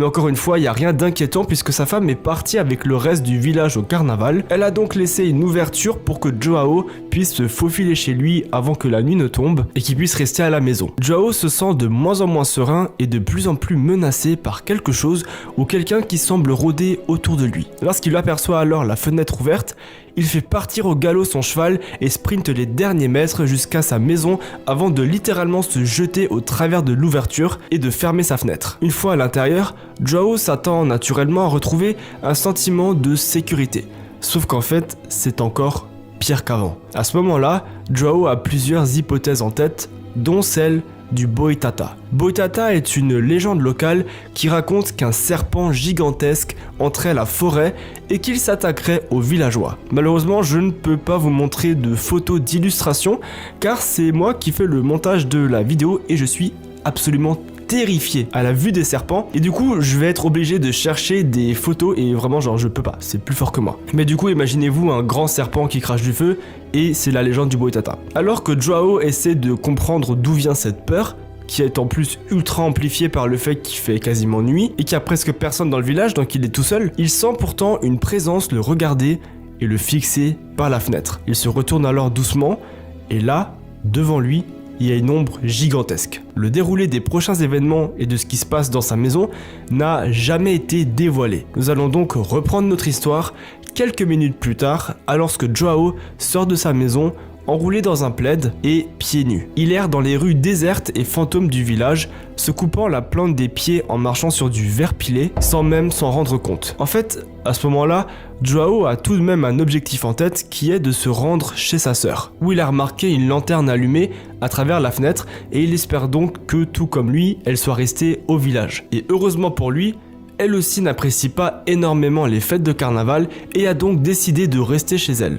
Mais encore une fois, il n'y a rien d'inquiétant puisque sa femme est partie avec le reste du village au carnaval. Elle a donc laissé une ouverture pour que Joao puisse se faufiler chez lui avant que la nuit ne tombe et qu'il puisse rester à la maison. Joao se sent de moins en moins serein et de plus en plus menacé par quelque chose ou quelqu'un qui semble rôder autour de lui. Lorsqu'il aperçoit alors la fenêtre ouverte, il fait partir au galop son cheval et sprinte les derniers mètres jusqu'à sa maison avant de littéralement se jeter au travers de l'ouverture et de fermer sa fenêtre. Une fois à l'intérieur, Joao s'attend naturellement à retrouver un sentiment de sécurité. Sauf qu'en fait, c'est encore pire qu'avant. À ce moment-là, Joao a plusieurs hypothèses en tête, dont celle du Boitata. Boitata est une légende locale qui raconte qu'un serpent gigantesque entrait à la forêt et qu'il s'attaquerait aux villageois. Malheureusement, je ne peux pas vous montrer de photos d'illustration car c'est moi qui fais le montage de la vidéo et je suis absolument terrifié à la vue des serpents et du coup je vais être obligé de chercher des photos et vraiment genre je peux pas, c'est plus fort que moi. Mais du coup imaginez-vous un grand serpent qui crache du feu et c'est la légende du Boitata. Alors que Joao essaie de comprendre d'où vient cette peur, qui est en plus ultra amplifiée par le fait qu'il fait quasiment nuit et qu'il y a presque personne dans le village donc il est tout seul, il sent pourtant une présence le regarder et le fixer par la fenêtre. Il se retourne alors doucement et là, devant lui, il y a une ombre gigantesque. Le déroulé des prochains événements et de ce qui se passe dans sa maison n'a jamais été dévoilé. Nous allons donc reprendre notre histoire quelques minutes plus tard, alors que Joao sort de sa maison enroulé dans un plaid et pieds nus. Il erre dans les rues désertes et fantômes du village, se coupant la plante des pieds en marchant sur du verre pilé sans même s'en rendre compte. En fait, à ce moment-là, Joao a tout de même un objectif en tête qui est de se rendre chez sa sœur, où il a remarqué une lanterne allumée à travers la fenêtre et il espère donc que, tout comme lui, elle soit restée au village. Et heureusement pour lui, elle aussi n'apprécie pas énormément les fêtes de carnaval et a donc décidé de rester chez elle.